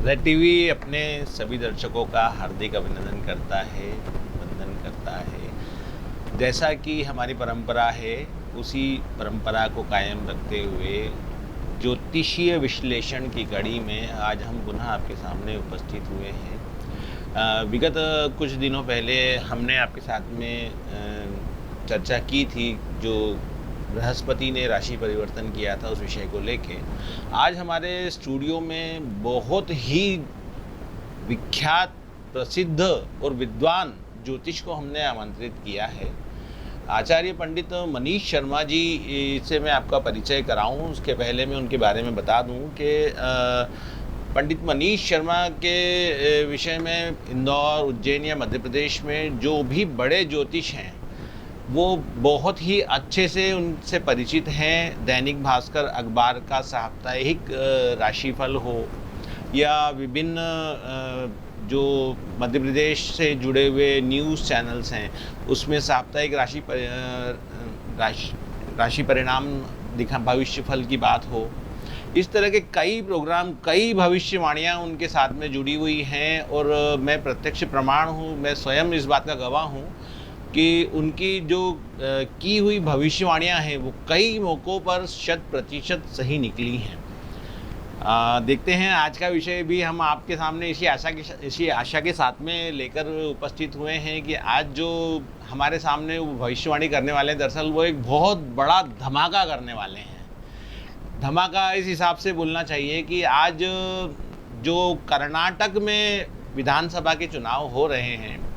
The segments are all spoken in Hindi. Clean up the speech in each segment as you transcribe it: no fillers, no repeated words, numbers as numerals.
रेड टीवी अपने सभी दर्शकों का हार्दिक अभिनंदन करता है, वंदन करता है। जैसा कि हमारी परंपरा है, उसी परंपरा को कायम रखते हुए ज्योतिषीय विश्लेषण की कड़ी में आज हम पुनः आपके सामने उपस्थित हुए हैं। विगत कुछ दिनों पहले हमने आपके साथ में चर्चा की थी, जो बृहस्पति ने राशि परिवर्तन किया था उस विषय को लेके। आज हमारे स्टूडियो में बहुत ही विख्यात, प्रसिद्ध और विद्वान ज्योतिष को हमने आमंत्रित किया है। आचार्य पंडित मनीष शर्मा जी से मैं आपका परिचय कराऊं, उसके पहले मैं उनके बारे में बता दूं कि पंडित मनीष शर्मा के विषय में इंदौर, उज्जैन या मध्य प्रदेश में जो भी बड़े ज्योतिष हैं वो बहुत ही अच्छे से उनसे परिचित हैं। दैनिक भास्कर अखबार का साप्ताहिक राशिफल हो या विभिन्न जो मध्य प्रदेश से जुड़े हुए न्यूज़ चैनल्स हैं उसमें साप्ताहिक राशि परिणाम दिखा, भविष्यफल की बात हो, इस तरह के कई प्रोग्राम, कई भविष्यवाणियाँ उनके साथ में जुड़ी हुई हैं। और मैं प्रत्यक्ष प्रमाण हूँ, मैं स्वयं इस बात का गवाह हूँ कि उनकी जो की हुई भविष्यवाणियाँ हैं वो कई मौक़ों पर 100% सही निकली हैं। देखते हैं आज का विषय भी हम आपके सामने इसी आशा के साथ में लेकर उपस्थित हुए हैं कि आज जो हमारे सामने वो भविष्यवाणी करने वाले हैं, दरअसल वो एक बहुत बड़ा धमाका करने वाले हैं। धमाका इस हिसाब से बोलना चाहिए कि आज जो कर्नाटक में विधानसभा के चुनाव हो रहे हैं,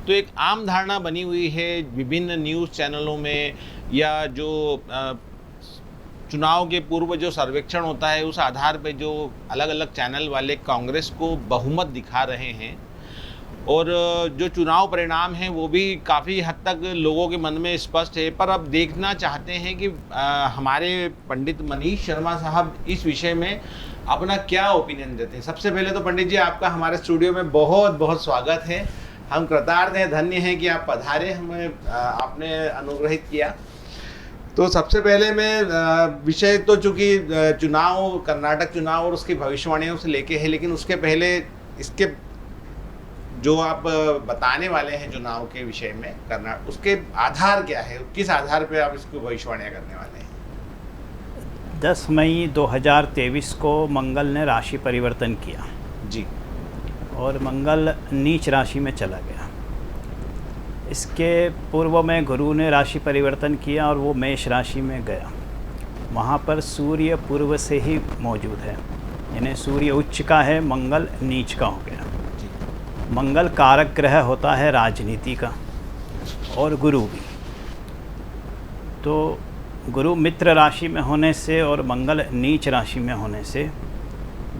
तो एक आम धारणा बनी हुई है विभिन्न न्यूज़ चैनलों में या जो चुनाव के पूर्व जो सर्वेक्षण होता है उस आधार पे जो अलग अलग चैनल वाले कांग्रेस को बहुमत दिखा रहे हैं। और जो चुनाव परिणाम हैं वो भी काफ़ी हद तक लोगों के मन में स्पष्ट है। पर अब देखना चाहते हैं कि हमारे पंडित मनीष शर्मा साहब इस विषय में अपना क्या ओपिनियन देते हैं। सबसे पहले तो पंडित जी, आपका हमारे स्टूडियो में बहुत बहुत स्वागत है। हम कृतार्थ हैं, धन्य हैं कि आप पधारे, हमें आपने अनुग्रहित किया। तो सबसे पहले मैं विषय तो चूँकि चुनाव, कर्नाटक चुनाव और उसकी भविष्यवाणियों से लेके है, लेकिन उसके पहले इसके जो आप बताने वाले हैं चुनाव के विषय में कर्नाटक, उसके आधार क्या है, किस आधार पे आप इसको भविष्यवाणियाँ करने वाले हैं? 10 मई 2023 को मंगल ने राशि परिवर्तन किया जी, और मंगल नीच राशि में चला गया। इसके पूर्व में गुरु ने राशि परिवर्तन किया और वो मेष राशि में गया। वहाँ पर सूर्य पूर्व से ही मौजूद है, यानी सूर्य उच्च का है, मंगल नीच का हो गया। मंगल कारक ग्रह होता है राजनीति का, और गुरु भी। तो गुरु मित्र राशि में होने से और मंगल नीच राशि में होने से,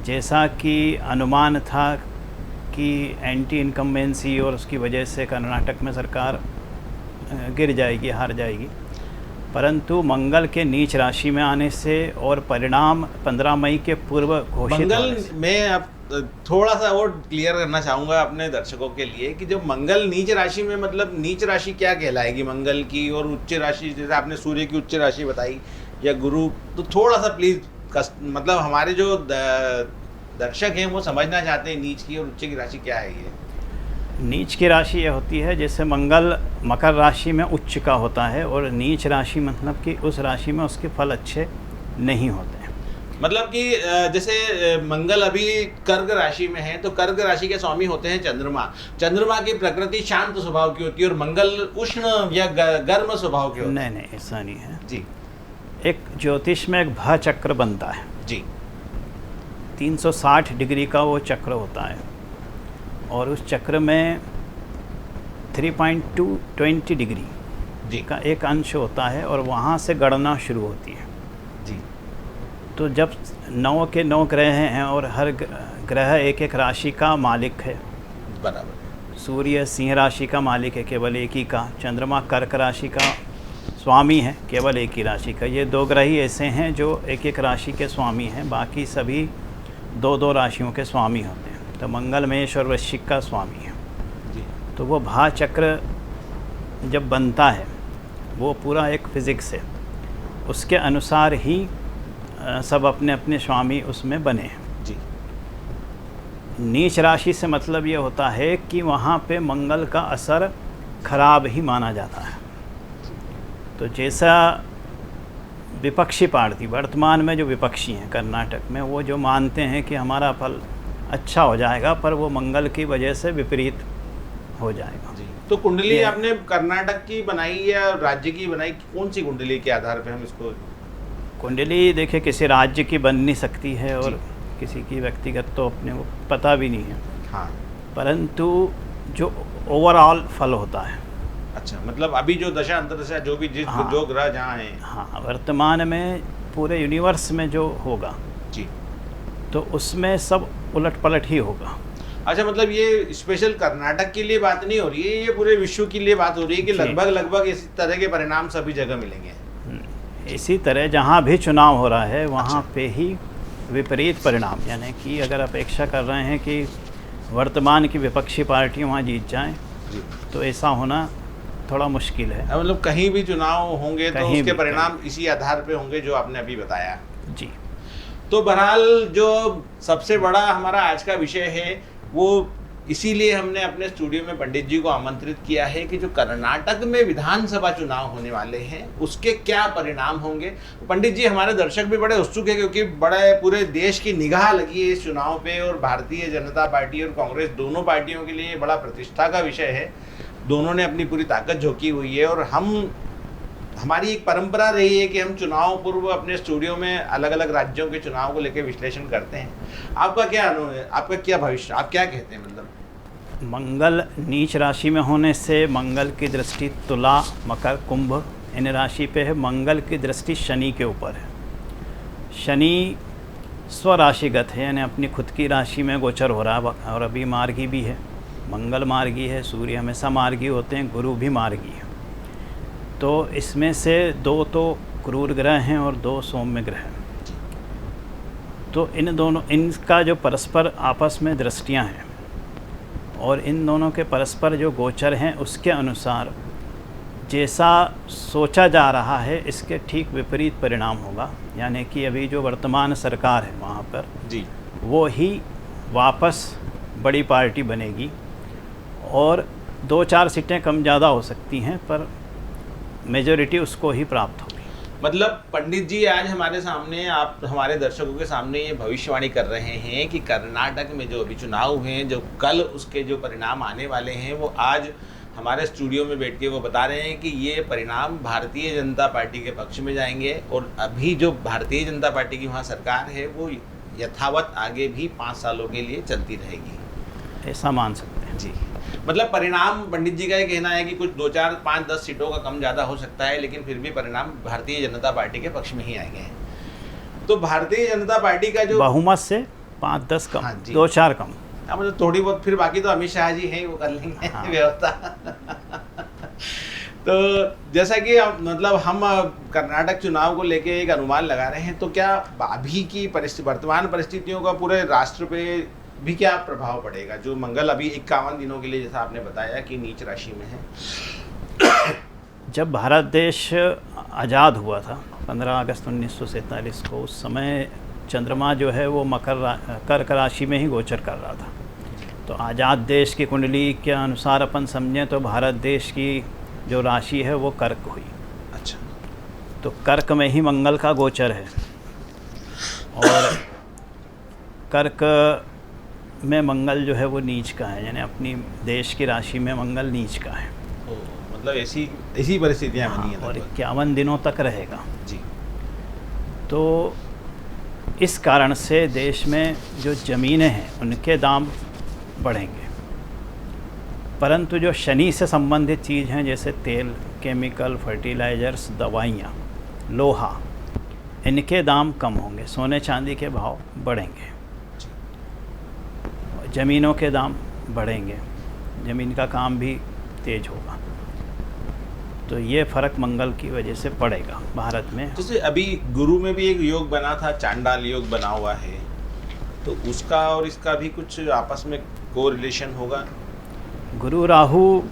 जैसा कि अनुमान था कि एंटी इनकम्बेंसी और उसकी वजह से कर्नाटक में सरकार गिर जाएगी, हार जाएगी, परंतु मंगल के नीच राशि में आने से और परिणाम 15 मई के पूर्व घोषित। मंगल में अब थोड़ा सा और क्लियर करना चाहूँगा अपने दर्शकों के लिए कि जब मंगल नीच राशि में, मतलब नीच राशि क्या कहलाएगी मंगल की, और उच्च राशि जैसे आपने सूर्य की उच्च राशि बताई या गुरु, तो थोड़ा सा प्लीज़ मतलब हमारे जो दर्शक हैं वो समझना चाहते हैं नीच की और उच्च की राशि क्या है। ये नीच की राशि ये होती है जैसे मंगल मकर राशि में उच्च का होता है, और नीच राशि मतलब कि उस राशि में उसके फल अच्छे नहीं होते हैं। मतलब कि जैसे मंगल अभी कर्क राशि में है, तो कर्क राशि के स्वामी होते हैं चंद्रमा। चंद्रमा की प्रकृति शांत स्वभाव की होती है और मंगल उष्ण या गर्म स्वभाव के होते हैं। नहीं, ऐसा नहीं है जी। एक ज्योतिष में एक भा चक्र बनता है जी, 360 डिग्री का वो चक्र होता है, और उस चक्र में 3.220 डिग्री जी का एक अंश होता है, और वहाँ से गणना शुरू होती है। जी। तो जब 9 के 9 ग्रह हैं और हर ग्रह एक एक राशि का मालिक है। बराबर। सूर्य सिंह राशि का मालिक है, केवल एक ही का। चंद्रमा कर्क राशि का स्वामी है, केवल एक ही राशि का। ये 2 ग्रह ही ऐसे हैं जो एक एक राशि के स्वामी हैं, बाकी सभी 2-2 राशियों के स्वामी होते हैं। तो मंगल मेष और वृश्चिक का स्वामी है जी। तो वो भा चक्र जब बनता है वो पूरा एक फिज़िक्स है, उसके अनुसार ही सब अपने अपने स्वामी उसमें बने हैं। जी। नीच राशि से मतलब ये होता है कि वहाँ पे मंगल का असर खराब ही माना जाता है। तो जैसा विपक्षी पार्टी वर्तमान में जो विपक्षी हैं कर्नाटक में, वो जो मानते हैं कि हमारा फल अच्छा हो जाएगा, पर वो मंगल की वजह से विपरीत हो जाएगा। जी। तो कुंडली आपने कर्नाटक की बनाई या राज्य की बनाई, कौन सी कुंडली के आधार पे हम इसको? कुंडली देखिए किसी राज्य की बन नहीं सकती है और किसी की व्यक्तिगत तो अपने को पता भी नहीं है। हाँ। परंतु जो ओवरऑल फल होता है। अच्छा, मतलब अभी जो दशा अंतर्दशा जो भी जिस हाँ, जो ग्रह जहाँ हैं। हाँ, वर्तमान में पूरे यूनिवर्स में जो होगा जी, तो उसमें सब उलट पलट ही होगा। अच्छा, मतलब ये स्पेशल कर्नाटक के लिए बात नहीं हो रही है, ये पूरे विश्व के लिए बात हो रही है कि लगभग इस तरह के परिणाम सभी जगह मिलेंगे। इसी तरह जहाँ भी चुनाव हो रहा है वहाँ पे ही विपरीत परिणाम, यानी कि अगर अपेक्षा कर रहे हैं कि वर्तमान की विपक्षी पार्टी वहाँ जीत जाएं, तो ऐसा होना थोड़ा मुश्किल है। मतलब कहीं भी चुनाव होंगे तो उसके परिणाम कहीं। इसी आधार पे होंगे जो आपने अभी बताया। जी। तो बहरहाल जो सबसे बड़ा हमारा आज का विषय है वो इसीलिए हमने अपने स्टूडियो में पंडित जी को आमंत्रित किया है कि जो कर्नाटक में विधानसभा चुनाव होने वाले हैं उसके क्या परिणाम होंगे। पंडित जी, हमारे दर्शक भी बड़े उत्सुक हैं क्योंकि बड़े पूरे देश की निगाह लगी है इस चुनाव पे और भारतीय जनता पार्टी और कांग्रेस दोनों पार्टियों के लिए बड़ा प्रतिष्ठा का विषय है। दोनों ने अपनी पूरी ताकत झोंकी हुई है और हमारी एक परंपरा रही है कि हम चुनाव पूर्व अपने स्टूडियो में अलग अलग राज्यों के चुनाव को लेकर विश्लेषण करते हैं। आपका क्या अनुभव है, आपका क्या भविष्य, आप क्या कहते हैं? मतलब मंगल नीच राशि में होने से मंगल की दृष्टि तुला, मकर, कुंभ इन राशि पे है। मंगल की दृष्टि शनि के ऊपर है। शनि स्वराशिगत है, यानी अपनी खुद की राशि में गोचर हो रहा है और अभी मार्गी भी है। मंगल मार्गी है, सूर्य हमेशा मार्गी होते हैं, गुरु भी मार्गी है। तो इसमें से 2 तो क्रूर ग्रह हैं और 2 सौम्य ग्रह हैं। तो इनका जो परस्पर आपस में दृष्टियां हैं और इन दोनों के परस्पर जो गोचर हैं उसके अनुसार जैसा सोचा जा रहा है इसके ठीक विपरीत परिणाम होगा। यानी कि अभी जो वर्तमान सरकार है वहाँ पर जी, वो ही वापस बड़ी पार्टी बनेगी और 2-4 सीटें कम ज़्यादा हो सकती हैं, पर मेजॉरिटी उसको ही प्राप्त होगी। मतलब पंडित जी आज हमारे सामने, आप हमारे दर्शकों के सामने ये भविष्यवाणी कर रहे हैं कि कर्नाटक में जो अभी चुनाव हुए हैं, जो कल उसके जो परिणाम आने वाले हैं, वो आज हमारे स्टूडियो में बैठ के वो बता रहे हैं कि ये परिणाम भारतीय जनता पार्टी के पक्ष में जाएंगे और अभी जो भारतीय जनता पार्टी की वहाँ सरकार है वो यथावत आगे भी 5 सालों के लिए चलती रहेगी, ऐसा मान सकते हैं। जी। मतलब परिणाम पंडित जी का ये कहना है कि कुछ 2, 4, 5, 10 सीटों का कम ज़्यादा हो सकता है, लेकिन फिर भी परिणाम भारतीय जनता पार्टी के पक्ष में ही आएंगे। तो भारतीय जनता पार्टी का जो बहुमत से 5-10 कम, हाँ 2-4 कम, हाँ, मतलब थोड़ी बहुत, फिर बाकी तो अमित शाह जी हैं, वो कर लेंगे व्यवस्था। तो जैसा कि मतलब हम कर्नाटक चुनाव को लेके एक अनुमान लगा रहे हैं, तो क्या अभी की वर्तमान परिस्थितियों का पूरे राष्ट्र पे भी क्या प्रभाव पड़ेगा? जो मंगल अभी 51 दिनों के लिए, जैसा आपने बताया कि नीच राशि में है। जब भारत देश आज़ाद हुआ था 15 अगस्त 1947 को, उस समय चंद्रमा जो है वो कर्क राशि में ही गोचर कर रहा था। तो आज़ाद देश की कुंडली के अनुसार अपन समझें तो भारत देश की जो राशि है वो कर्क हुई। अच्छा, तो कर्क में ही मंगल का गोचर है और कर्क में मंगल जो है वो नीच का है, यानी अपनी देश की राशि में मंगल नीच का है। मतलब ऐसी परिस्थितियाँ बनी हैं। और 51 दिनों तक रहेगा जी। तो इस कारण से देश में जो ज़मीनें हैं उनके दाम बढ़ेंगे, परंतु जो शनि से संबंधित चीज़ हैं जैसे तेल, केमिकल, फर्टिलाइजर्स, दवाइयाँ, लोहा, इनके दाम कम होंगे। सोने चांदी के भाव बढ़ेंगे, ज़मीनों के दाम बढ़ेंगे, ज़मीन का काम भी तेज होगा। तो ये फ़र्क मंगल की वजह से पड़ेगा भारत में। जैसे अभी गुरु में भी एक योग बना था, चांडाल योग बना हुआ है, तो उसका और इसका भी कुछ आपस में कोरिलेशन होगा? गुरु राहु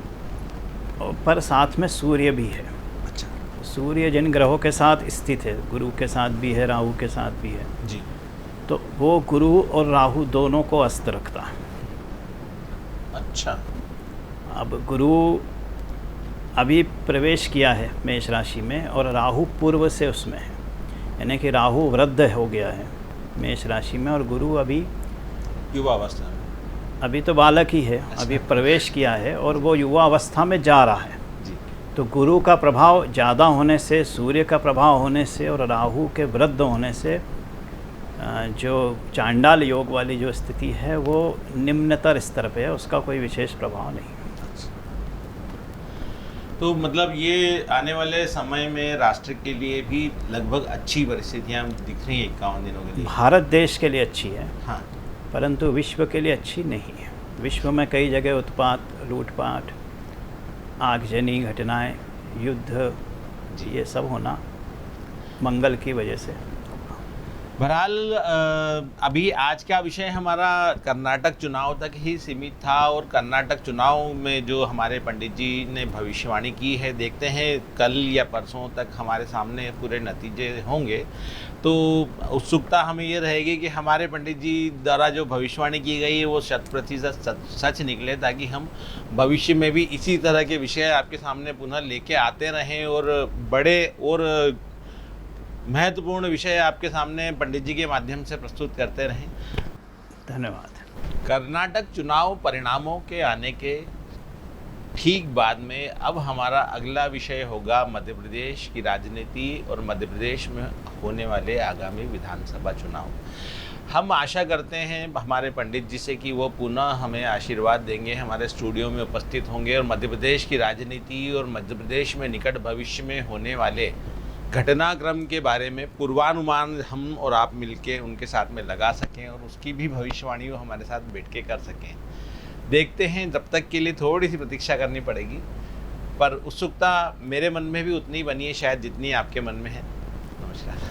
पर साथ में सूर्य भी है। अच्छा, सूर्य जिन ग्रहों के साथ स्थित है, गुरु के साथ भी है, राहु के साथ भी है, जी। तो वो गुरु और राहु दोनों को अस्त रखता है। अच्छा। अब गुरु अभी प्रवेश किया है मेष राशि में और राहु पूर्व से उसमें है, यानी कि राहु वृद्ध हो गया है मेष राशि में और गुरु अभी युवा अवस्था में, अभी तो बालक ही है। अच्छा। अभी प्रवेश किया है और वो युवा अवस्था में जा रहा है। जी। तो गुरु का प्रभाव ज़्यादा होने से, सूर्य का प्रभाव होने से और राहु के वृद्ध होने से जो चांडाल योग वाली जो स्थिति है वो निम्नतर स्तर पे है, उसका कोई विशेष प्रभाव नहीं। तो मतलब ये आने वाले समय में राष्ट्र के लिए भी लगभग अच्छी परिस्थितियां दिख रही हैं 51 दिनों के लिए। भारत देश के लिए अच्छी है, हाँ, परंतु विश्व के लिए अच्छी नहीं है। विश्व में कई जगह उत्पात, लूटपाट, आगजनी घटनाएं, युद्ध, ये सब होना मंगल की वजह से। बहरहाल अभी आज का विषय हमारा कर्नाटक चुनाव तक ही सीमित था और कर्नाटक चुनाव में जो हमारे पंडित जी ने भविष्यवाणी की है, देखते हैं कल या परसों तक हमारे सामने पूरे नतीजे होंगे। तो उत्सुकता हमें ये रहेगी कि हमारे पंडित जी द्वारा जो भविष्यवाणी की गई है वो 100% सच निकले, ताकि हम भविष्य में भी इसी तरह के विषय आपके सामने पुनः लेके आते रहें और बड़े और महत्वपूर्ण विषय आपके सामने पंडित जी के माध्यम से प्रस्तुत करते रहें। धन्यवाद। कर्नाटक चुनाव परिणामों के आने के ठीक बाद में अब हमारा अगला विषय होगा मध्य प्रदेश की राजनीति और मध्य प्रदेश में होने वाले आगामी विधानसभा चुनाव। हम आशा करते हैं हमारे पंडित जी से कि वो पुनः हमें आशीर्वाद देंगे, हमारे स्टूडियो में उपस्थित होंगे और मध्य प्रदेश की राजनीति और मध्य प्रदेश में निकट भविष्य में होने वाले घटनाक्रम के बारे में पूर्वानुमान हम और आप मिलके उनके साथ में लगा सकें और उसकी भी भविष्यवाणी वो हमारे साथ बैठ के कर सकें। देखते हैं, जब तक के लिए थोड़ी सी प्रतीक्षा करनी पड़ेगी, पर उत्सुकता मेरे मन में भी उतनी बनी है शायद जितनी आपके मन में है। नमस्कार।